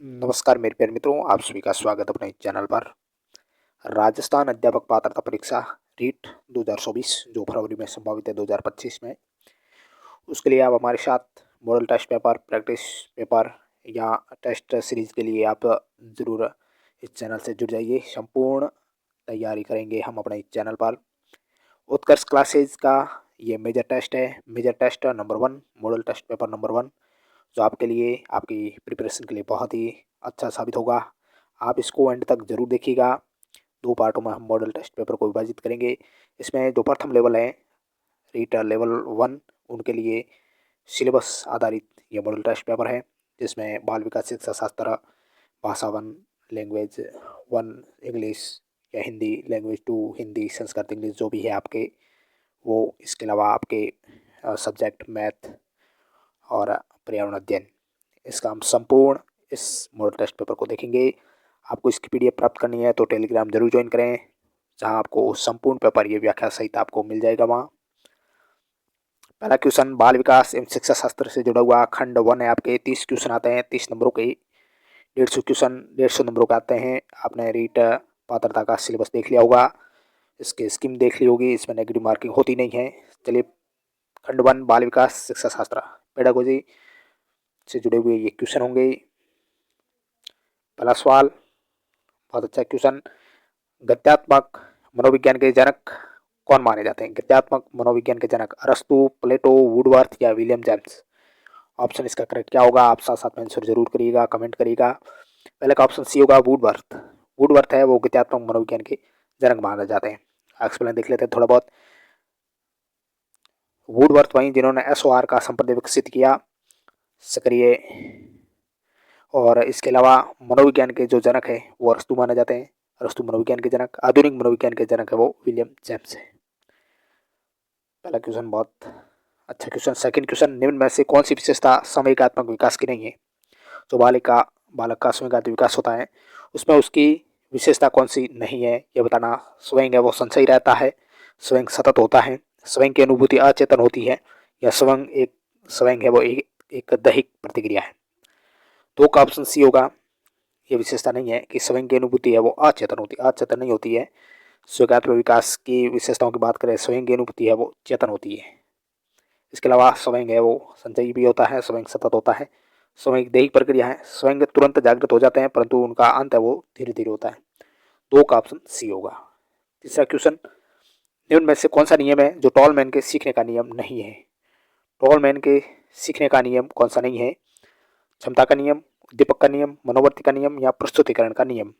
नमस्कार मेरे प्यारे मित्रों, आप सभी का स्वागत अपने चैनल पर। राजस्थान अध्यापक पात्रता परीक्षा रीट 2024 जो फरवरी में संभावित है 2025 में, उसके लिए आप हमारे साथ model test paper, practice paper या टेस्ट सीरीज के लिए आप ज़रूर इस चैनल से जुड़ जाइए। संपूर्ण तैयारी करेंगे हम अपने इस चैनल पर। उत्कर्ष क्लासेज का ये मेजर टेस्ट है, major test number 1, model test paper number 1, जो आपके लिए, आपकी प्रिपरेशन के लिए बहुत ही अच्छा साबित होगा। आप इसको एंड तक ज़रूर देखिएगा। 2 पार्टों में हम मॉडल टेस्ट पेपर को विभाजित करेंगे। इसमें जो प्रथम लेवल है, रीट लेवल 1, उनके लिए सिलेबस आधारित ये मॉडल टेस्ट पेपर है, जिसमें बाल विकास शिक्षा शास्त्र, भाषा 1, लैंग्वेज 1, इंग्लिश या हिंदी, लैंग्वेज 2, हिंदी, संस्कृत, इंग्लिश जो भी है आपके वो, इसके अलावा आपके सब्जेक्ट मैथ और पर्यावरण अध्ययन, इसका हम संपूर्ण इस मॉडल टेस्ट पेपर को देखेंगे। आपको इसकी पीडीएफ प्राप्त करनी है तो टेलीग्राम जरूर ज्वाइन करें, जहां आपको संपूर्ण पेपर ये व्याख्या सहित आपको मिल जाएगा। वहाँ पहला क्वेश्चन बाल विकास एवं शिक्षा शास्त्र से जुड़ा हुआ खंड 1 है। आपके 30 क्वेश्चन आते हैं, 30 नंबरों के 150 क्वेश्चन 150 नंबरों के आते हैं। आपने रीट पात्रता का सिलेबस देख लिया होगा, इसकी स्कीम देख ली होगी, इसमें नेगेटिव मार्किंग होती नहीं है। चलिए, खंड 1 बाल विकास शिक्षा शास्त्र पेडागोजी से जुड़े हुए ये क्वेश्चन होंगे। पहला सवाल, बहुत अच्छा क्वेश्चन। गद्यात्मक मनोविज्ञान के जनक कौन माने जाते हैं? गद्यात्मक मनोविज्ञान के जनक अरस्तु, प्लेटो, वुडवर्थ या विलियम जेम्स? ऑप्शन इसका करेक्ट क्या होगा? आप साथ साथ में आंसर जरूर करिएगा, कमेंट करिएगा। पहले का ऑप्शन सी होगा, वुडवर्थ। वुडवर्थ है वो गद्यात्मक मनोविज्ञान के जनक माने जाते हैं। एक्सप्लेन देख लेते हैं थोड़ा बहुत। वुडवर्थ वहीं जिन्होंने एसओआर का संप्रदाय विकसित किया, सक्रिय, और इसके अलावा मनोविज्ञान के जो जनक है वो अरस्तु माने जाते हैं। अरस्तु मनोविज्ञान के जनक, आधुनिक मनोविज्ञान के जनक है वो विलियम जेम्स है। पहला क्वेश्चन बहुत अच्छा क्वेश्चन। सेकंड क्वेश्चन, निम्न में से कौन सी विशेषता सामयिकात्मक विकास की नहीं है? जो बालक का सामयिकात्मक विकास होता है, उसमें उसकी विशेषता कौन सी नहीं है ये बताना। स्वयं है वो संशयी रहता है, स्वयं सतत होता है, स्वयं की अनुभूति अचेतन होती है, या स्वयं है वो एक दैहिक प्रतिक्रिया है। दो का ऑप्शन सी होगा, ये विशेषता नहीं है कि स्वयं की अनुभूति है वो अचेतन नहीं होती है। स्वीकात्मक विकास की विशेषताओं की बात करें, स्वयं की अनुभूति है वो चेतन होती है। इसके अलावा स्वयं है वो संचयी भी होता है, स्वयं सतत होता है, स्वयं एक दैहिक प्रक्रिया है, स्वयं तुरंत जागृत हो जाते हैं परंतु उनका अंत है वो धीरे धीरे होता है। दो का ऑप्शन सी होगा। तीसरा क्वेश्चन, निम्न में से कौन सा नियम है जो टॉलमैन के सीखने का नियम नहीं है? टॉलमैन के सीखने का नियम कौन सा नहीं है? क्षमता का नियम, उद्दीपक का नियम, मनोवर्ती का नियम या प्रस्तुतिकरण का नियम?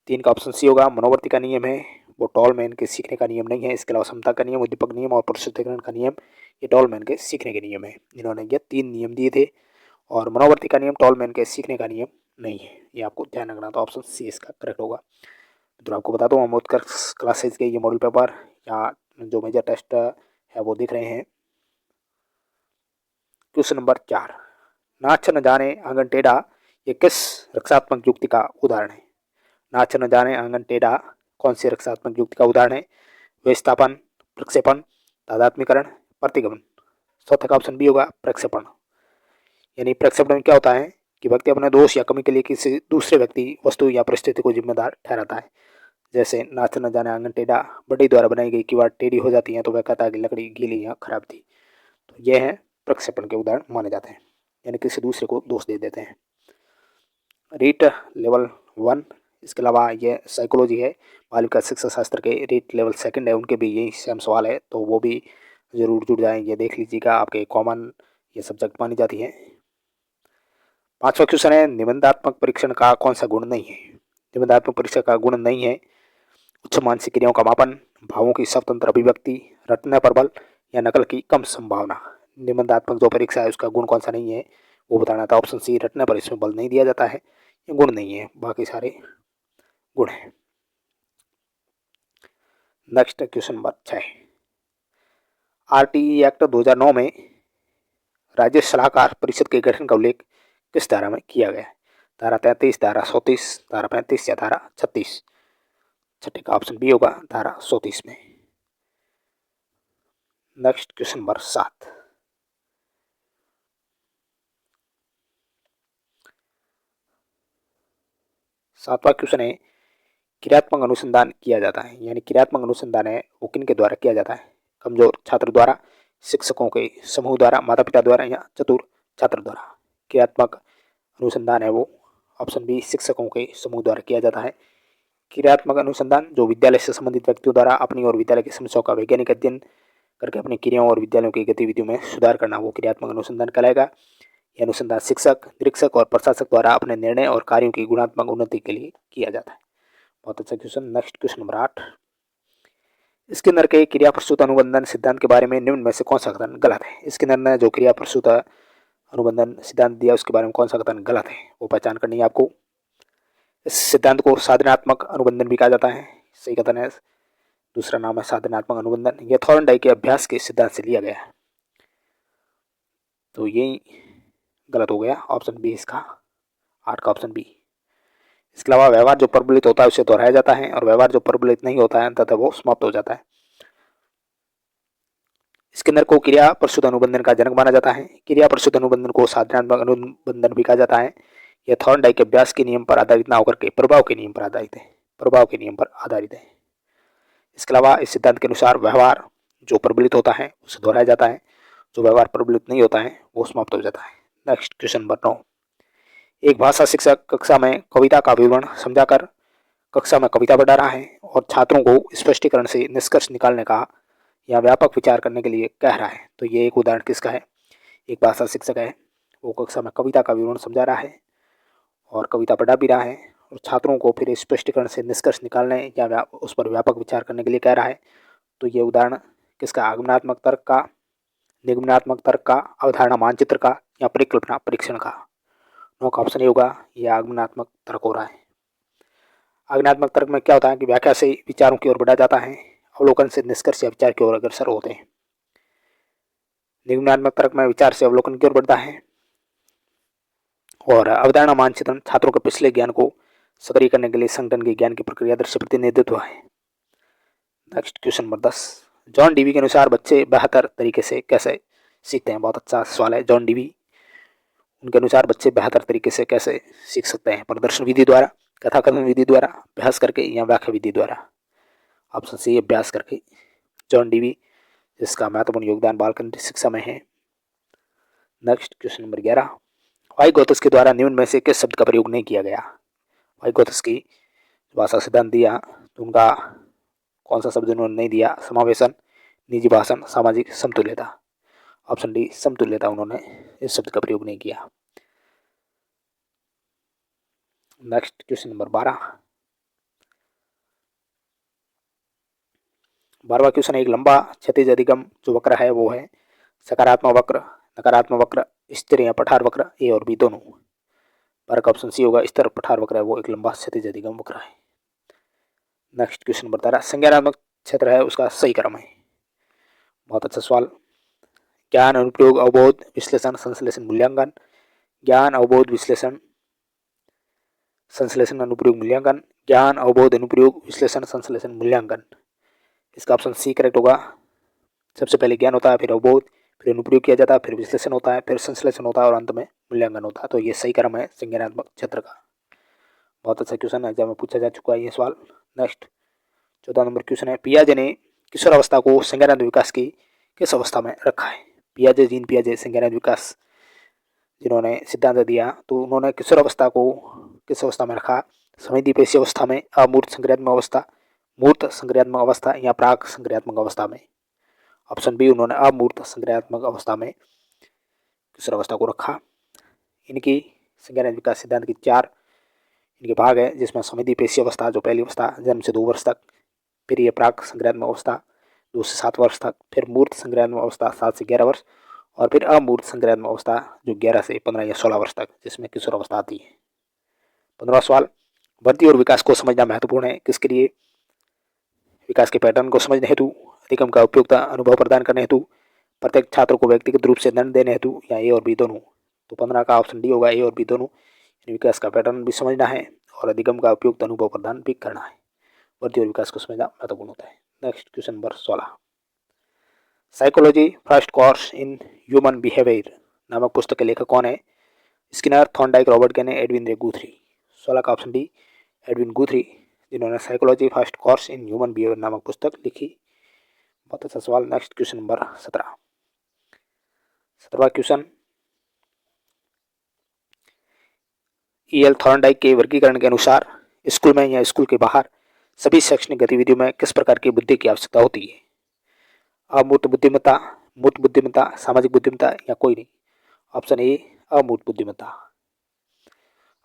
तीन का ऑप्शन सी होगा, मनोवर्ती का नियम है वो टॉलमैन के सीखने का नियम नहीं है। इसके अलावा समता का नियम, उद्दीपक नियम और प्रस्तुतिकरण का नियम ये टॉलमैन के सीखने के नियम है। इन्होंने ये 3 नियम दिए थे, और मनोवर्ती का नियम टॉलमैन के सीखने का नियम नहीं है, ये आपको ध्यान रखना। तो ऑप्शन सी इसका करेक्ट होगा। तो आपको बता दूँ, हम उत्कर्ष क्लासेज के ये मॉडल पेपर या जो मेजर टेस्ट है वो दिख रहे हैं। क्वेश्चन नंबर 4, नाच न जाने आंगन टेढ़ा ये किस रक्षात्मक युक्ति का उदाहरण है? नाच न जाने आंगन टेढ़ा कौन सी रक्षात्मक युक्ति का उदाहरण है? विस्थापन, प्रक्षेपण, तादात्म्यकरण, प्रतिगमन। चौथा का ऑप्शन बी होगा, प्रक्षेपण। यानी प्रक्षेपण में क्या होता है कि व्यक्ति अपने दोष या कमी के लिए किसी दूसरे व्यक्ति, वस्तु या परिस्थिति को जिम्मेदार ठहराता है। जैसे नाच न जाने आंगन टेढ़ा, बढ़ई द्वारा बनाई गई कीवाड़ टेढ़ी हो जाती है तो वह कहता है कि लकड़ी गीली या खराब थी। तो यह है प्रक्षेपण के उदाहरण माने जाते हैं, यानी किसी दूसरे को दोष दे देते हैं। रीट लेवल 1, इसके अलावा ये साइकोलॉजी है, बालिका शिक्षा शास्त्र के रीट लेवल 2 है, उनके भी यही सेम सवाल है, तो वो भी ज़रूर जुड़ जाएँ, ये देख लीजिएगा, आपके कॉमन ये सब्जेक्ट मानी जाती है। पांचवा क्वेश्चन है, निबंधात्मक परीक्षण का कौन सा गुण नहीं है? निबंधात्मक परीक्षा का गुण नहीं है उच्च मानसिक क्रियाओं का मापन, भावों की स्वतंत्र अभिव्यक्ति, रटने पर बल या नकल की कम संभावना। निबंधात्मक जो परीक्षा है उसका गुण कौन सा नहीं है वो बताना था। ऑप्शन सी, रटने पर इसमें बल नहीं दिया जाता है, ये गुण नहीं है, बाकी सारे गुण है। Next question number 6, RTE act 2009 में राज्य सलाहकार परिषद के गठन का उल्लेख किस धारा में किया गया है? धारा 33, धारा 34, धारा 35 या धारा 36? छठे का ऑप्शन बी होगा, धारा 34 में। नेक्स्ट क्वेश्चन नंबर 7, 7वां क्वेश्चन है क्रियात्मक अनुसंधान किया जाता है, यानी क्रियात्मक अनुसंधान है वो किन के द्वारा किया जाता है? कमजोर छात्र द्वारा, शिक्षकों के समूह द्वारा, माता पिता द्वारा या चतुर छात्र द्वारा। क्रियात्मक अनुसंधान है वो ऑप्शन बी शिक्षकों के समूह द्वारा किया जाता है। क्रियात्मक अनुसंधान जो विद्यालय से संबंधित व्यक्तियों द्वारा अपनी और विद्यालय की समस्याओं का वैज्ञानिक अध्ययन करके अपनी क्रियाओं और विद्यालयों की गतिविधियों में सुधार करना वो क्रियात्मक अनुसंधान कहलाएगा। यह अनुसंधान शिक्षक, निरीक्षक और प्रशासक द्वारा अपने निर्णय और कार्यों की गुणात्मक उन्नति के लिए किया जाता है। बहुत अच्छा question. Next question number 8, Skinner के क्रिया प्रसूत अनुबंधन सिद्धांत के बारे में निम्न में से कौन सा कथन गलत है? स्किनर ने जो क्रिया प्रसूत अनुबंधन सिद्धांत दिया उसके बारे में कौन सा कथन गलत है वो पहचान करनी है आपको। इस सिद्धांत को साधनात्मक अनुबंधन भी कहा जाता है, सही कथन है, दूसरा नाम है साधनात्मक अनुबंधन। यह थॉर्नडाइक के अभ्यास के सिद्धांत से लिया गया है, तो यही गलत हो गया, ऑप्शन बी इसका, 8 का ऑप्शन बी। इसके अलावा व्यवहार जो प्रबलित होता है उसे दोहराया जाता है और व्यवहार जो प्रबलित नहीं होता है तथा वो समाप्त हो जाता है। स्किनर को क्रिया प्रसूत अनुबंधन का जनक माना जाता है। क्रिया प्रसूत अनुबंधन को साधनात्मक अनुबंधन भी कहा जाता है। यह थॉर्नडाइक के अभ्यास के नियम पर आधारित न होकर के प्रभाव के नियम पर आधारित है, प्रभाव के नियम पर आधारित है। इसके अलावा इस सिद्धांत के अनुसार व्यवहार जो प्रबलित होता है उसे दोहराया जाता है, जो व्यवहार प्रबलित नहीं होता है वो समाप्त हो जाता है। नेक्स्ट क्वेश्चन नंबर 9, एक भाषा शिक्षक कक्षा में कविता का विवरण समझाकर कक्षा में कविता पढ़ा रहा है और छात्रों को स्पष्टीकरण से निष्कर्ष निकालने का या व्यापक विचार करने के लिए कह रहा है। तो ये एक उदाहरण किसका है? एक भाषा शिक्षक है, वो कक्षा में कविता का विवरण समझा रहा है और कविता पढ़ा भी रहा है और छात्रों को फिर स्पष्टीकरण से निष्कर्ष निकालने या उस पर व्यापक विचार करने के लिए कह रहा है। तो ये उदाहरण किसका? आगमनात्मक तर्क का, निगमनात्मक तर्क का, अवधारणा मानचित्र का या परिकल्पना परीक्षण का। 9 का ऑप्शन ये होगा, ये आगमनात्मक तर्क हो रहा है। आगमनात्मक तर्क में क्या होता है कि व्याख्या से विचारों की ओर बढ़ा जाता है, अवलोकन से निष्कर्ष या विचार की ओर अग्रसर होते हैं। निगमनात्मक तर्क में विचार से अवलोकन की ओर बढ़ता है और अवधारणा मानचित्रण छात्रों के पिछले ज्ञान को सक्रिय करने के लिए संगठन के ज्ञान की प्रक्रिया दृश्य प्रतिनिधित्व है। Next question number 10, John Dewey के अनुसार बच्चे बेहतर तरीके से कैसे सीखते हैं? बहुत अच्छा सवाल है। जॉन डीवी उनके अनुसार बच्चे बेहतर तरीके से कैसे सीख सकते हैं? प्रदर्शन विधि द्वारा, कथाकथन विधि द्वारा, अभ्यास करके या व्याख्या विधि द्वारा। ऑप्शन सी अभ्यास करके। जॉन डीवी जिसका महत्वपूर्ण योगदान बाल केंद्रित शिक्षा में है। नेक्स्ट क्वेश्चन नंबर 11, वाइगोत्स्की के द्वारा निम्न में से किस शब्द का प्रयोग नहीं किया गया? वाइगोत्स्की भाषा सिद्धांत दिया तो उनका कौन सा शब्द उन्होंने नहीं दिया? समावेशन, निजी भाषण, सामाजिक समतुल्यता। ऑप्शन डी समतुल्यता, उन्होंने इस शब्द का प्रयोग नहीं किया। नेक्स्ट क्वेश्चन नंबर 12वां क्वेश्चन, एक लंबा क्षैतिज अधिगम जो वक्र है वो है सकारात्मक वक्र, नकारात्मक वक्र, स्थिर या पठार वक्र, ए और बी दोनों। पर का ऑप्शन सी होगा, स्थिर पठार वक्र है वो एक लंबा क्षैतिज अधिगम वक्र है। नेक्स्ट क्वेश्चन नंबर 13, संज्ञानात्मक क्षेत्र है उसका सही क्रम है। बहुत अच्छा सवाल। ज्ञान, अनुप्रयोग, अवबोध, विश्लेषण, संश्लेषण, मूल्यांकन। ज्ञान, अवबोध, विश्लेषण, संश्लेषण, अनुप्रयोग, मूल्यांकन। ज्ञान, अवबोध, अनुप्रयोग, विश्लेषण, संश्लेषण, मूल्यांकन। इसका ऑप्शन सी करेक्ट होगा। सबसे पहले ज्ञान होता है, फिर अवबोध, फिर अनुप्रयोग किया जाता है, फिर विश्लेषण होता है, फिर संश्लेषण होता है और अंत में मूल्यांकन होता है। तो ये सही क्रम है संज्ञानात्मक क्षेत्र का। बहुत अच्छा क्वेश्चन है, एग्जाम में पूछा जा चुका है ये सवाल। नेक्स्ट 14 नंबर क्वेश्चन है, पियाजे ने किशोर अवस्था को संज्ञानात्मक विकास की किस अवस्था में रखा है? पियाजे, जीन पियाजे संज्ञानात्मक विकास जिन्होंने सिद्धांत दिया तो उन्होंने किशोर अवस्था को किस अवस्था में रखा? संवेदीपेशी अवस्था में, अमूर्त संक्रियात्मक अवस्था, मूर्त संक्रियात्मक अवस्था या प्राक संक्रियात्मक अवस्था में। ऑप्शन बी, उन्होंने अमूर्त संक्रियात्मक अवस्था में किशोर अवस्था को रखा। इनकी संज्ञानात्मक विकास सिद्धांत की 4 इनके भाग है, जिसमें संवेदीपेशी अवस्था जो पहली अवस्था जन्म से 2 वर्ष तक, फिर ये प्राक संक्रियात्मक अवस्था 2 से 7 वर्ष तक, फिर मूर्त संक्रियात्मक अवस्था 7 से 11 वर्ष और फिर अमूर्त संक्रियात्मक अवस्था जो 11 से 15 या 16 वर्ष तक, जिसमें किशोर अवस्था आती है। 15वां सवाल, वृद्धि और विकास को समझना महत्वपूर्ण है किसके लिए? विकास के पैटर्न को समझने हेतु, अधिगम का उपयुक्त अनुभव प्रदान करने हेतु, प्रत्येक छात्र को व्यक्तिगत रूप से दंड देने हेतु या ए और बी दोनों। तो 15 का ऑप्शन डी होगा, ए और बी दोनों। विकास का पैटर्न भी समझना है और अधिगम का उपयुक्त अनुभव प्रदान भी करना है। वृद्धि और विकास को समझना महत्वपूर्ण होता है। Next question number 16, psychology first course in human behaviour नामक पुस्तक के लेखक कौन है? Skinner, Thorndike, Robert Kane, Edwin Ray Guthrie. 16 का ऑप्शन डी एडविन गुथरी, जिन्होंने psychology first course in human behaviour नामक पुस्तक लिखी। बहुत अच्छा सवाल। नेक्स्ट क्वेश्चन नंबर 17वां क्वेश्चन, E.L. थॉर्नडाइक के वर्गीकरण के अनुसार स्कूल में या स्कूल के बाहर सभी शैक्षणिक गतिविधियों में किस प्रकार की बुद्धि की आवश्यकता होती है? अमूर्त बुद्धिमत्ता, मूर्त बुद्धिमत्ता, सामाजिक बुद्धिमत्ता या कोई नहीं। ऑप्शन ए अमूर्त बुद्धिमत्ता।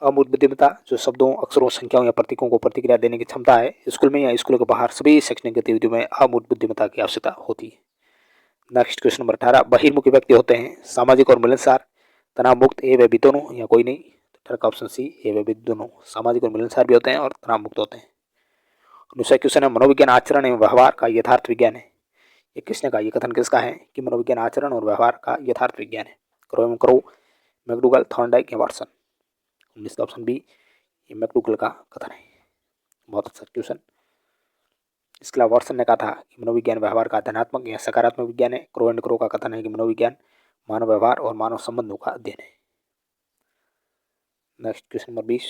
अमूर्त बुद्धिमत्ता जो शब्दों, अक्षरों, संख्याओं या प्रतीकों को प्रतिक्रिया देने की क्षमता है, स्कूल में या स्कूल के बाहर सभी शैक्षणिक गतिविधियों में अमूर्त बुद्धिमत्ता की आवश्यकता होती है। नेक्स्ट क्वेश्चन नंबर 18, बहिर्मुखी व्यक्ति होते हैं सामाजिक और मिलनसार, तनाव मुक्त, ए व बी दोनों या कोई नहीं। तो का ऑप्शन सी ए व बी दोनों, सामाजिक और मिलनसार भी होते हैं और तनाव मुक्त होते हैं। दूसरा क्वेश्चन है, मनोविज्ञान आचरण एवं व्यवहार का यथार्थ विज्ञान है। ये किसने कहा? ये कथन किसका है कि मनोविज्ञान आचरण और व्यवहार का यथार्थ विज्ञान है? क्रो, मैकडूगल, थॉर्नडाइक या वाटसन। 19 का ऑप्शन बी, ये मैकडूगल का कथन है। बहुत अच्छा क्वेश्चन। इसके अलावा वाटसन ने कहा था कि मनोविज्ञान व्यवहार का धनात्मक या सकारात्मक विज्ञान है। क्रो का कथन है कि मनोविज्ञान मानव व्यवहार और मानव संबंधों का अध्ययन है। नेक्स्ट क्वेश्चन नंबर 20,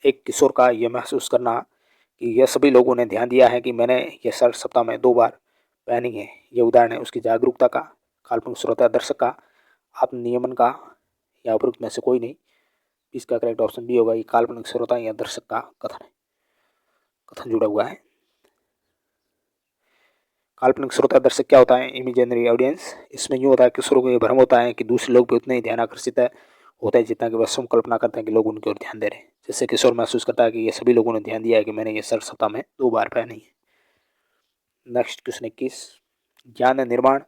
एक किशोर का यह महसूस करना कि यह सभी लोगों ने ध्यान दिया है कि मैंने यह शर्ट सप्ताह में 2 बार पहनी है, यह उदाहरण है उसकी जागरूकता का, काल्पनिक श्रोता दर्शक का, आत्मनियमन का या उपरोक्त में से कोई नहीं। इसका करेक्ट ऑप्शन बी होगा, ये काल्पनिक श्रोता या दर्शक का कथन है, कथन जुड़ा हुआ है। काल्पनिक श्रोता दर्शक क्या होता है? Imaginary audience. इसमें यूँ होता है किशोरों को ये भ्रम होता है कि दूसरे लोग भी उतने ही ध्यान आकर्षित होता है जितना कि वह स्वयं कल्पना करते हैं कि लोग उनकी ओर ध्यान दे रहे हैं। जिससे किशोर महसूस करता है कि ये सभी लोगों ने ध्यान दिया है कि मैंने ये शर्ट सप्ताह में 2 बार पहनी है। नेक्स्ट क्वेश्चन 21, ज्ञान निर्माण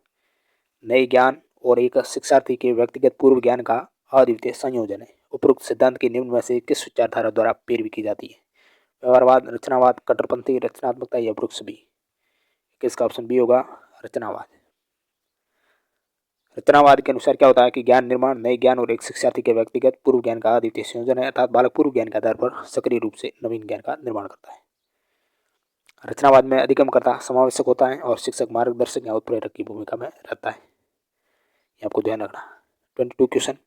नए ज्ञान और एक शिक्षार्थी के व्यक्तिगत पूर्व ज्ञान का अद्वितीय संयोजन है। उपरोक्त सिद्धांत के निम्न में से किस विचारधारा द्वारा पैरवी की जाती है? व्यवहारवाद, रचनावाद, कट्टरपंथी, रचनात्मकता या वृक्ष भी। किसका ऑप्शन बी होगा? रचनावाद। रचनावाद के अनुसार क्या होता है कि ज्ञान निर्माण नए ज्ञान और एक शिक्षार्थी के व्यक्तिगत पूर्व ज्ञान का अद्वितीय संयोजन है, अर्थात बालक पूर्व ज्ञान के आधार पर सक्रिय रूप से नवीन ज्ञान का निर्माण करता है। रचनावाद में अधिगमकर्ता समावेशक होता है और शिक्षक मार्गदर्शक या उत्प्रेरक की भूमिका में रहता है, ये आपको ध्यान रखना। 22 क्वेश्चन,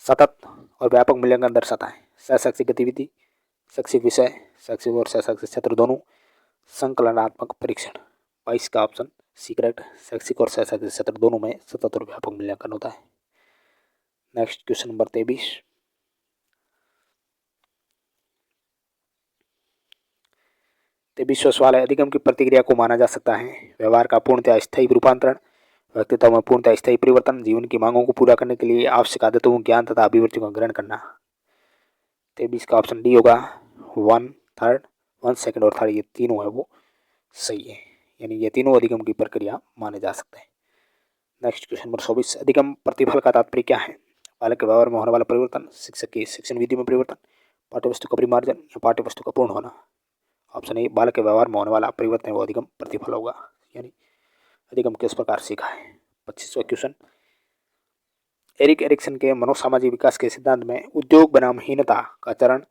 सतत और व्यापक मूल्यांकन दर्शाता है सहशैक्षिक गतिविधि, शैक्षिक विषय, शैक्षिक और सहशैक्षिक क्षेत्र दोनों, संकलनात्मक परीक्षण। 22 का ऑप्शन सी करेक्ट, शैक्षिक और सहशैक्षिक क्षेत्र दोनों में सतत और व्यापक मूल्यांकन होता है। नेक्स्ट क्वेश्चन नंबर 23, 23वां सवाल है, अधिगम की प्रतिक्रिया को माना जा सकता है व्यवहार का पूर्णतः स्थायी रूपांतरण, व्यक्तित्व में पूर्णतः स्थायी परिवर्तन, जीवन की मांगों को पूरा करने के लिए आवश्यक आदतों, ज्ञान तथा अभिवृत्तियों का ग्रहण करना। 23 का ऑप्शन डी होगा, 1 थर्ड, 1 सेकंड और थर्ड, ये तीनों है वो सही है, यानी ये तीनों अधिगम की प्रक्रिया माने जा सकते हैं। नेक्स्ट क्वेश्चन नंबर 24, अधिगम प्रतिफल का तात्पर्य क्या है? बालक के व्यवहार में होने वाला परिवर्तन, शिक्षक की शिक्षण विधि में परिवर्तन, पाठ्यवस्तु का परिमार्जन या पाठ्यवस्तु का पूर्ण होना। ऑप्शन ए बालक के व्यवहार में होने वाला परिवर्तन वो अधिगम प्रतिफल होगा, यानी अधिगम किस प्रकार सीखा है। 25वां क्वेश्चन, एरिक एरिक्सन के मनोसामाजिक विकास के सिद्धांत में उद्योग बनामहीनता का चरण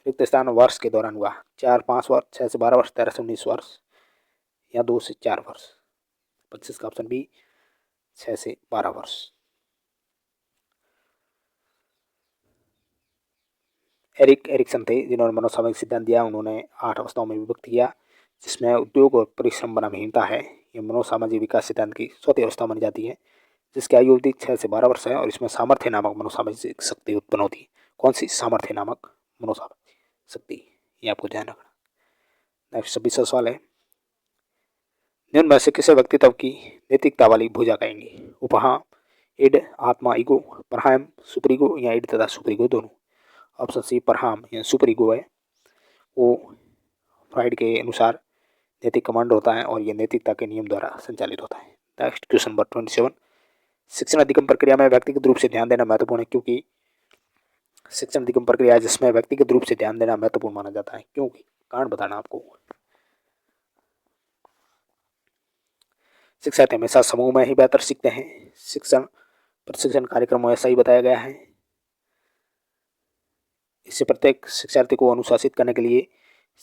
रिक्त स्थान वर्ष के दौरान हुआ? 4-5 वर्ष, 6 से 12 वर्ष, 13 से 19 वर्ष या 2 से 4 वर्ष। 25 का ऑप्शन बी 6 से 12 वर्ष। एरिक एरिक्सन थे जिन्होंने मनोसामाजिक सिद्धांत दिया। उन्होंने 8 अवस्थाओं में विभक्त किया, जिसमें उद्योग और परिश्रम बनामहीनता है। ये मनोसामाजिक विकास सिद्धांत की चौथी अवस्था मानी जाती है, जिसकी आयु अवधि 6 से 12 वर्ष है और इसमें सामर्थ्य नामक मनोसामाजिक शक्ति उत्पन्न होती है। कौन सी? सामर्थ्य नामक मनोसामाजिक शक्ति, ये आपको ध्यान रखना। नेक्स्ट 26वां सवाल है, निम्न में से किसी व्यक्तित्व की नैतिकता वाली भुजा कहेंगे? उपहाम, इड, आत्मा, ईगो, परहाम, सुपर ईगो या इड तथा सुपर ईगो दोनों। ऑप्शन सी परहाम या सुपर ईगो है, वो फ्राइड के अनुसार नैतिक कमांडर होता है और ये नैतिकता के नियम द्वारा संचालित होता है। नेक्स्ट क्वेश्चन नंबर 27, शिक्षण अधिगम प्रक्रिया में व्यक्तिगत रूप से ध्यान देना महत्वपूर्ण है, क्योंकि शिक्षण अधिगम प्रक्रिया जिसमें व्यक्तिगत रूप से ध्यान देना महत्वपूर्ण माना जाता है, क्योंकि कारण बताना आपको। शिक्षार्थी हमेशा समूह में ही बेहतर सीखते हैं। शिक्षण प्रशिक्षण कार्यक्रम में ऐसा ही बताया गया है। इससे प्रत्येक शिक्षार्थी को अनुशासित करने के लिए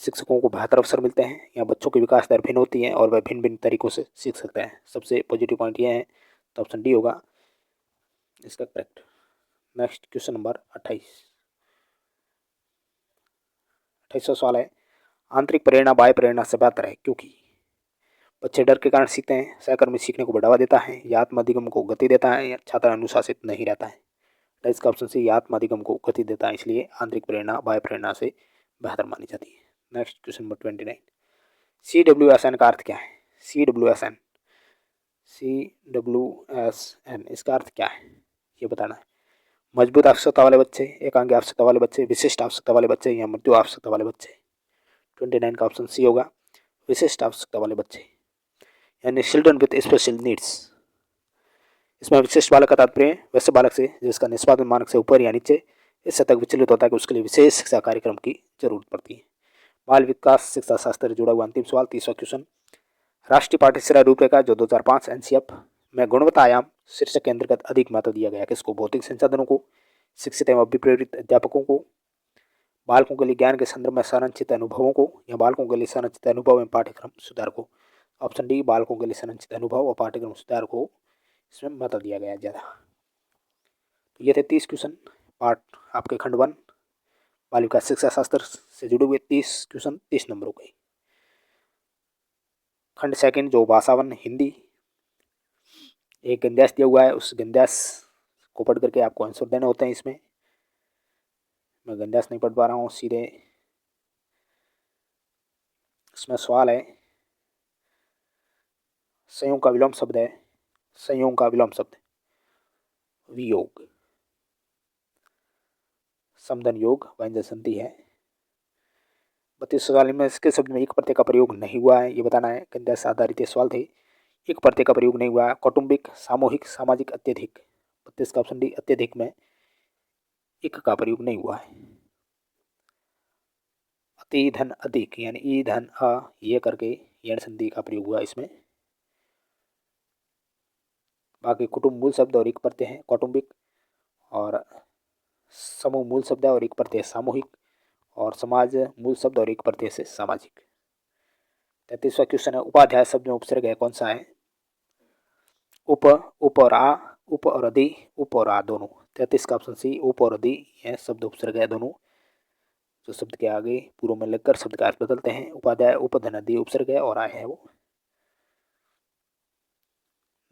शिक्षकों को बेहतर अवसर मिलते हैं। यहाँ बच्चों की विकास दर भिन्न होती है और वह भिन्न भिन्न तरीकों से सीख सकते हैं। सबसे पॉजिटिव पॉइंट ये है, तो ऑप्शन डी होगा इसका करेक्ट। नेक्स्ट क्वेश्चन नंबर 28, 28वां सवाल है, आंतरिक प्रेरणा बाह्य प्रेरणा से बेहतर है क्योंकि बच्चे डर के कारण सीखते हैं, सहकर्मी सीखने को बढ़ावा देता है, या आत्माधिगम को गति देता है, या छात्र अनुशासित नहीं रहता है। तो इसका ऑप्शन सी, आत्माधिगम को गति देता है, इसलिए आंतरिक प्रेरणा बाह्य प्रेरणा से बेहतर मानी जाती है। नेक्स्ट क्वेश्चन नंबर 29, CWSN का अर्थ क्या है? CWSN, CWSN इसका अर्थ क्या है ये बताना है। मजबूत आवश्यकता वाले बच्चे, एकांगी आवश्यकता वाले बच्चे, विशिष्ट आवश्यकता वाले बच्चे, या मृत्यु आवश्यकता वाले बच्चे। 29 का ऑप्शन सी होगा, विशिष्ट आवश्यकता वाले बच्चे, यानी चिल्ड्रन विद स्पेशल नीड्स। इसमें विशिष्ट बालक का तात्पर्य वैसे बालक से जिसका निष्पादन मानक से ऊपर या नीचे इससे तक विचलित होता है कि उसके लिए विशेष शिक्षा कार्यक्रम की जरूरत पड़ती है। बाल विकास शिक्षा शास्त्र जुड़ा हुआ अंतिम सवाल, 30वां क्वेश्चन, राष्ट्रीय पाठ्यक्रम रूपरेखा जो 2005 NCF में गुणवत्ता आयाम शीर्षक के अंतर्गत अधिक महत्व दिया गया, किसको? भौतिक संसाधनों को, शिक्षित एवं अभिप्रेरित अध्यापकों को, बालकों के लिए ज्ञान के संदर्भ में संरचित अनुभवों को, या बालकों के लिए संरचित अनुभव एवं पाठ्यक्रम सुधार को। ऑप्शन डी, बालकों के लिए संरचित अनुभव और पाठ्यक्रम सुधार को इसमें महत्व दिया गया है ज़्यादा। तो ये थे 30 क्वेश्चन पार्ट आपके खंड 1 बाल विकास शिक्षा शास्त्र से जुड़े हुए 30 क्वेश्चन 30 नंबरों के। खंड 2 जो भाषावन हिंदी, एक गंध्यास दिया हुआ है, उस गंध्यास को पढ़ करके आपको आंसर देने होते हैं। इसमें मैं गंध्यास नहीं पढ़ पा रहा हूँ, सीधे इसमें सवाल है, संयोग का विलोम शब्द है, संयोग का विलोम शब्द वियोग, समधन योग व्यंजन संधि है। 32 सवाल में इसके शब्द में एक प्रत्यय का प्रयोग नहीं हुआ है, ये बताना है। गंध्यास आधारित सवाल थे, एक प्रत्यय का प्रयोग नहीं हुआ है। कौटुंबिक, सामूहिक, सामाजिक, अत्यधिक। 32 का ऑप्शन डी, अत्यधिक में एक का प्रयोग नहीं हुआ है। अति धन अधिक, यानी ई धन अ ये करके यण संधि का प्रयोग हुआ इसमें। बाकी कुटुंब मूल शब्द और एक प्रत्यय है कौटुंबिक, और समूह मूल शब्द है और एक प्रत्यय सामूहिक, और समाज मूल शब्द और एक प्रत्यय से सामाजिक। 33वां क्वेश्चन है, उपाध्याय शब्द में उपसर्ग है कौन सा है? उप, उप और आ, उप और अधि, उप और आ दोनों। 33 का ऑप्शन सी, उप और अधि यह शब्द उपसर्ग है दोनों, जो शब्द के आगे पूर्व में लगकर शब्द का अर्थ बदलते हैं। उपाध्याय उपधन अधि उपसर्ग है और आय है वो।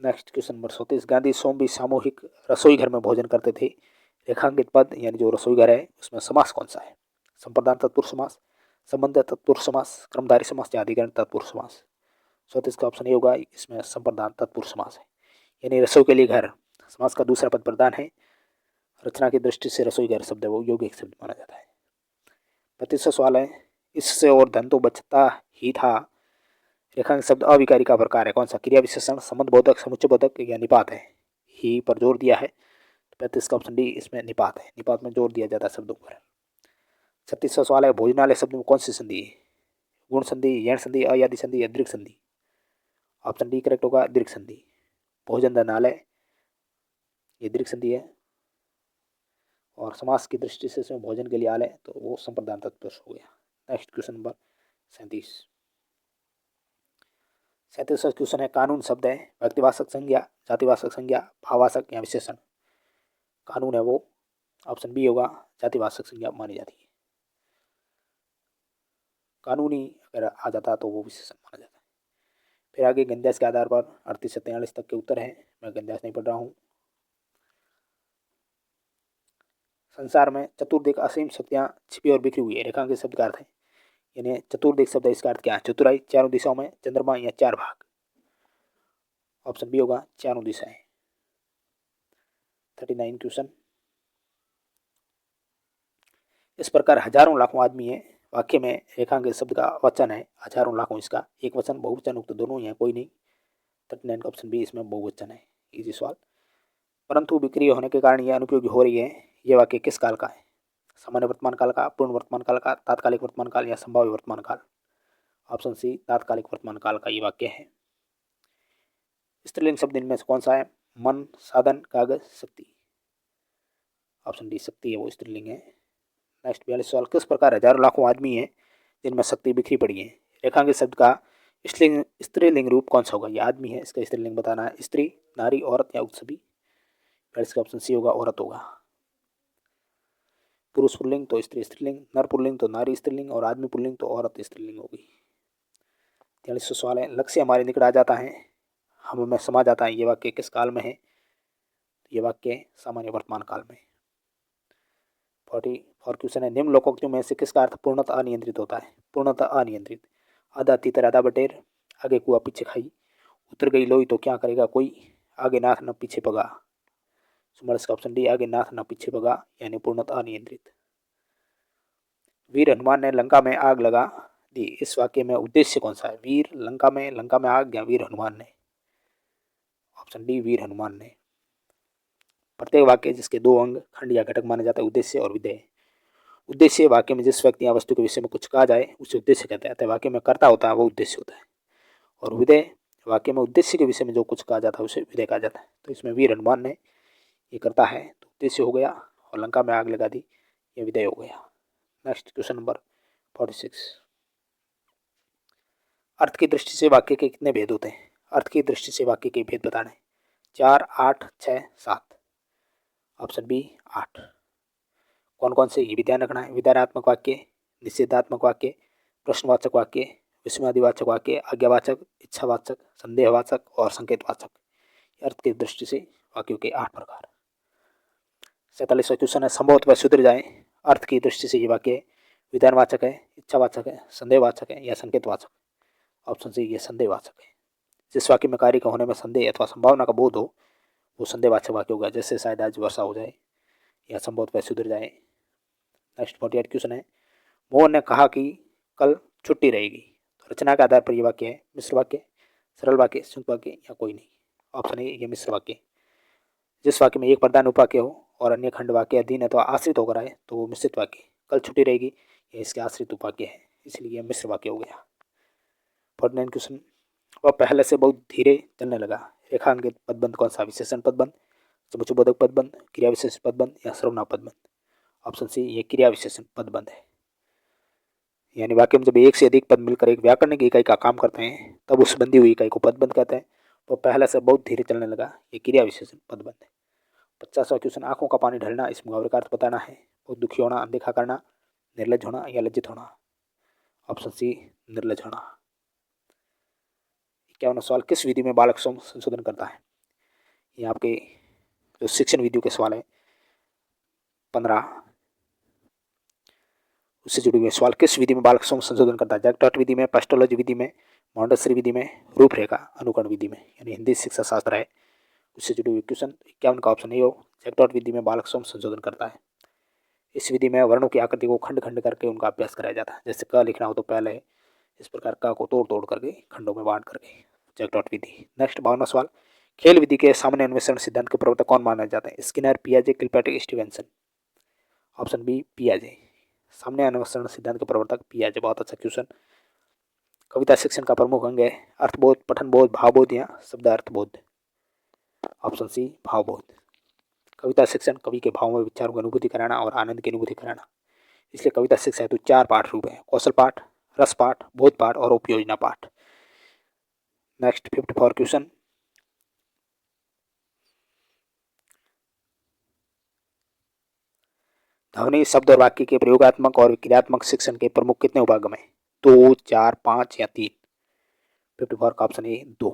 नेक्स्ट क्वेश्चन नंबर 34, गांधी स्वयं भी सामूहिक रसोई घर में भोजन करते थे, रेखांकित पद यानी जो रसोई घर है उसमें समास कौन सा है? संप्रदान तत्पुरुष समास, संबंध तत्पुरुष समास, क्रमधारी समास या अधिकरण तत्पुरुष समास। 34 का ऑप्शन ये होगा, इसमें संप्रदान तत्पुरुष समास है, यानी रसोई के लिए घर समास का दूसरा पद प्रधान है। रचना की दृष्टि से रसोई घर शब्द है वो यौगिक शब्द माना जाता है। 35वां सवाल है, इससे और धन तो बचता ही था, रेखांक शब्द अविकारी का प्रकार है कौन सा? क्रिया विशेषण, संबंध बोधक, समुच्चय बोधक या निपात है? ही पर जोर दिया है, 35 का ऑप्शन डी इसमें निपात है, निपात में जोर दिया जाता है शब्दों पर। 36वां सवाल है, भोजनालय शब्द में कौन सी संधि है? गुण संधि, यण संधि, अयादि संधि या दीर्घ संधि? ऑप्शन डी करेक्ट होगा, दीर्घ संधि। भोजन धनालय ये दीर्घ संधि है, और समास की दृष्टि से इसमें भोजन के लिए आलय तो वो संप्रदान तत्पुरुष हो गया। Next question number 37। 37वां क्वेश्चन है, कानून शब्द है व्यक्तिवाचक संज्ञा, जातिवाचक संज्ञा, भाववाचक या विशेषण? कानून है वो ऑप्शन बी होगा, जातिवाचक संज्ञा मानी जाती है। कानूनी अगर आ जाता तो वो विशेषण माना जाता है। फिर आगे गंध्यास के आधार पर 38 से 43 तक के उत्तर है, मैं गंध्यास नहीं पढ़ रहा हूँ। संसार में चतुर्दिक असीम शक्तियाँ छिपी और बिखरी हुई है, रेखांकित शब्द का अर्थ है, यानी चतुर्दिक शब्द इसका अर्थ क्या है? चतुराई, चारों दिशाओं में, चंद्रमा या चार भाग? ऑप्शन बी होगा, चारों दिशाएं। 39 क्वेश्चन, इस प्रकार हजारों लाखों आदमी है वाक्य में रेखांकित शब्द का वचन है हजारों लाखों, इसका एक वचन बहुवचन उक्त दोनों ही है, कोई नहीं। 39 का ऑप्शन बी इसमें बहुवचन है। इजी सवाल। परंतु बिक्री होने के कारण यह अनुपयोगी हो रही है, यह वाक्य किस काल का है? सामान्य वर्तमान काल का, पूर्ण वर्तमान काल का, तात्कालिक वर्तमान काल या संभाव्य वर्तमान काल? ऑप्शन सी तात्कालिक वर्तमान काल का ये वाक्य है। स्त्रीलिंग शब्द इनमें से कौन सा है? मन, साधन, कागज, शक्ति? ऑप्शन डी शक्ति है वो स्त्रीलिंग है। नेक्स्ट 42 सवाल, किस प्रकार हजारों लाखों आदमी है जिनमें शक्ति बिखरी पड़ी है, रेखांकित शब्द का स्त्रीलिंग रूप कौन सा होगा? ये आदमी है, इसका स्त्रीलिंग बताना है, स्त्री, नारी, औरत या उक्त सभी? इसका ऑप्शन सी होगा, औरत होगा। पुरुष पुल्लिंग तो स्त्री स्त्रीलिंग, नर पुल्लिंग तो नारी स्त्रीलिंग और आदमी पुल्लिंग तो औरत स्त्रीलिंग होगी। 43वां सवाल है, लक्ष्य हमारे निकट आ जाता है, हम हमें समा जाता है, ये वाक्य किस काल में है? ये वाक्य सामान्य वर्तमान काल में। 44 क्वेश्चन है, निम्न लोकोक्तियों में से किसका अर्थ पूर्णतः अनियंत्रित होता है? पूर्णतः अनियंत्रित, आधा तीतर आधा बटेर, आगे कुआ पीछे खाई, उतर गई लोई तो क्या करेगा कोई, आगे नाथ न पीछे पगा। सुमर इसका ऑप्शन डी, आगे नाथ न पीछे पगा, यानी पूर्णतः अनियंत्रित। वीर हनुमान ने लंका में आग लगा दी, इस वाक्य में उद्देश्य कौन सा है? वीर लंका में आग या वीर हनुमान ने? ऑप्शन डी, वीर हनुमान ने। प्रत्येक वाक्य जिसके दो अंग खंड या घटक माने जाते हैं, उद्देश्य और विधेय। उद्देश्य वाक्य में जिस व्यक्ति या वस्तु के विषय में कुछ कहा जाए उसे उद्देश्य कहते हैं, वाक्य में कर्ता होता है वो उद्देश्य होता है। और विधेय वाक्य में उद्देश्य के विषय में जो कुछ कहा जाता है उसे विधेय कहा जाता है। तो इसमें वीर हनुमान ने ये करता है तो उद्देश्य हो गया, और लंका में आग लगा दी ये विधेय हो गया। नेक्स्ट क्वेश्चन नंबर 46, अर्थ की दृष्टि से वाक्य के कितने भेद होते हैं? अर्थ की दृष्टि से वाक्य के भेद बताने। 4, 8, 6, 7। Option B 8। कौन कौन से? ये भी ध्यान रखना है। विधानात्मक वाक्य, निषेधात्मक वाक्य, प्रश्नवाचक वाक्य, विस्मयादिवाचक वाक्य, आज्ञावाचक, इच्छावाचक, संदेहवाचक और संकेतवाचक। अर्थ की दृष्टि से वाक्यों के 8 प्रकार। 47वां क्वेश्चन है, संभवतः वह सुधर जाए, अर्थ की दृष्टि से ये वाक्य विधानवाचक है, इच्छावाचक है, संदेहवाचक है या संकेतवाचक? ऑप्शन सी, ये संदेहवाचक है। जिस वाक्य में कार्य का होने में संदेह अथवा संभावना का बोध हो वो संदेहवाचक वाक्य होगा, जैसे शायद आज वर्षा हो जाए या संभवतः वह सुधर जाए। नेक्स्ट 48 क्वेश्चन है, मोहन ने कहा कि कल छुट्टी रहेगी, तो रचना के आधार पर यह वाक्य है मिश्र वाक्य, सरल वाक्य, संयुक्त वाक्य या कोई नहीं? ऑप्शन ए, ये मिश्र वाक्य। जिस वाक्य में एक प्रधान उपवाक्य हो और अन्य खंड वाक्य अधीन अथवा आश्रित होकर आए तो वो मिश्रित वाक्य। कल छुट्टी रहेगी ये इसके आश्रित उपवाक्य है, इसलिए मिश्र वाक्य हो गया। 49 क्वेश्चन, वह पहले से बहुत धीरे चलने लगा, रेखांकित पदबंध कौन सा? विशेषण पदबंध, समुच्चयबोधक पदबंध, क्रिया विशेषण पदबंध या सर्वनाम पदबंध? ऑप्शन सी, ये क्रिया विशेषण पदबंध है। यानी वाक्य में जब एक से अधिक पद मिलकर एक व्याकरणिक इकाई का काम करते हैं तब उस बंधी हुई इकाई को पदबंध कहते हैं। वो पहले से बहुत धीरे चलने लगा, ये क्रिया विशेषण पदबंध है। 50वां क्वेश्चन, आंखों का पानी ढलना, इस मुहावरे का अर्थ बताना है। बहुत दुखी होना, अनदेखा करना, निर्लज होना या लज्जित होना? ऑप्शन सी, निर्लज होना। 51वां सवाल, किस विधि में बालक स्वयं संशोधन करता है? ये आपके जो शिक्षण विधियों के सवाल है 15 उससे जुड़े हुए सवाल। किस विधि में बालक स्वयं संशोधन करता है? जैक्टॉट विधि में, पेस्टोलॉजी विधि में, मॉन्टेसरी विधि में, रूपरेखा अनुकरण विधि में, यानी हिंदी शिक्षा शास्त्र है उससे जुड़े हुए क्वेश्चन। 51 का ऑप्शन ए हो, जैक्टॉट विधि में बालक स्वयं संशोधन करता है। इस विधि में वर्णों की आकृति को खंड खंड करके उनका अभ्यास कराया जाता है। जैसे क लिखना हो तो पहले इस प्रकार क को तोड़ तोड़ करके खंडों में बांट करके, जैक्टॉट विधि। नेक्स्ट 52वां सवाल, खेल विधि के सामान्य अन्वेषण सिद्धांत के प्रवर्तक कौन माने जाते हैं? Skinner, पियाजे, Kilpatrick, Stevenson? Option B, पियाजे। सामान्य अन्वेषण सिद्धांत के प्रवर्तक पियाजे। बहुत अच्छा क्वेश्चन। कविता शिक्षण का प्रमुख अंग है अर्थबोध, पठनबोध, भावबोध या शब्द अर्थबोध? Option C, भावबोध। कविता शिक्षण कवि के भावों में विचारों की अनुभूति कराना और आनंद की अनुभूति कराना, इसलिए कविता शिक्षा हेतु 4 पाठ रूप है, कौशल पाठ, रस पाठ, बोध पाठ और उपयोजना पाठ। नेक्स्ट 54 क्वेश्चन, ध्वनि शब्द और वाक्य के प्रयोगात्मक और क्रियात्मक शिक्षण के प्रमुख कितने उपागम है? 2, 4, 5 या 3? 54 का ऑप्शन ए 2।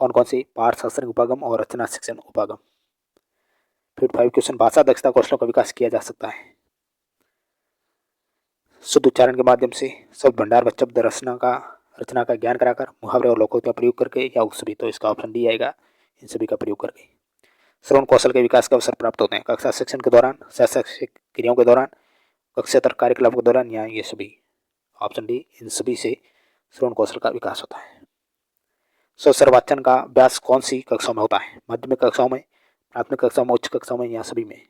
कौन कौन से? पाठ शास्त्र उपागम और रचना शिक्षण उपागम। 55 क्वेश्चन, भाषा दक्षता कौशलों का विकास किया जा सकता है शुद्ध उच्चारण के माध्यम से, शब्द भंडार व शब्द रचना का ज्ञान कराकर, मुहावरे और लोकोक्ति का प्रयोग करके या सभी? तो इसका ऑप्शन डी आएगा, इन सभी का प्रयोग करके। श्रवण कौशल के विकास के अवसर प्राप्त होते हैं कक्षा शिक्षण के दौरान, शैक्षिक क्रियाओं के दौरान, कक्षातर कार्यकलापों के दौरान या ये सभी? ऑप्शन डी, इन सभी से श्रवण कौशल का विकास होता है। स्वस्वर वाचन का अभ्यास कौन सी कक्षाओं में होता है? माध्यमिक कक्षाओं में, प्राथमिक कक्षाओं में, उच्च कक्षाओं में या सभी में?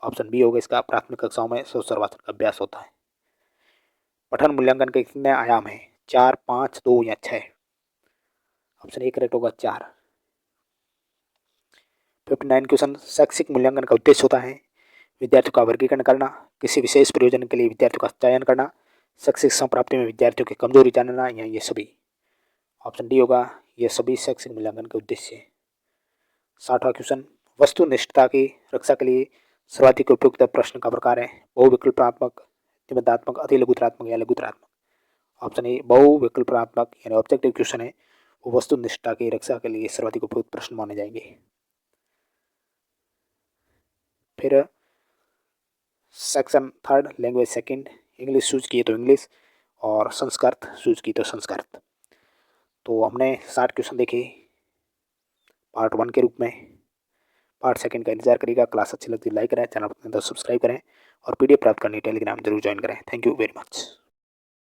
ऑप्शन बी होगा इसका, प्राथमिक कक्षाओं में स्वस्वर वाचन का अभ्यास होता है। पठन मूल्यांकन के कितने आयाम हैं? 4, 5, 2 या 6? ऑप्शन ए करेक्ट होगा 4। 59 क्वेश्चन, शैक्षिक मूल्यांकन का उद्देश्य होता है विद्यार्थियों का वर्गीकरण करना, किसी विशेष प्रयोजन के लिए विद्यार्थियों का चयन करना, शैक्षिक संप्राप्ति में विद्यार्थियों की कमजोरी जानना या ये सभी? ऑप्शन डी होगा, ये सभी शैक्षिक मूल्यांकन के उद्देश्य है। 60वां क्वेश्चन, वस्तुनिष्ठता की रक्षा के लिए सर्वाधिक उपयुक्त प्रश्न का प्रकार है बहुविकल्पात्मक, निबंधात्मक, अति लघुतरात्मक या लघुतरात्मक। ऑप्शन ए बहुविकल्पात्मक यानी ऑब्जेक्टिव क्वेश्चन है, वो वस्तुनिष्ठता की रक्षा के लिए सर्वाधिक उपयुक्त प्रश्न माने जाएंगे। फिर section third language second, English choose किए तो इंग्लिश और संस्कृत चूज की तो संस्कृत। तो हमने 60 क्वेश्चन देखे पार्ट 1 के रूप में। पार्ट सेकंड का इंतजार करिएगा। क्लास अच्छी लगती है लाइक करें, चैनल पर तो सब्सक्राइब करें और पीडीएफ प्राप्त करनी टेलीग्राम जरूर ज्वाइन करें। Thank you very much.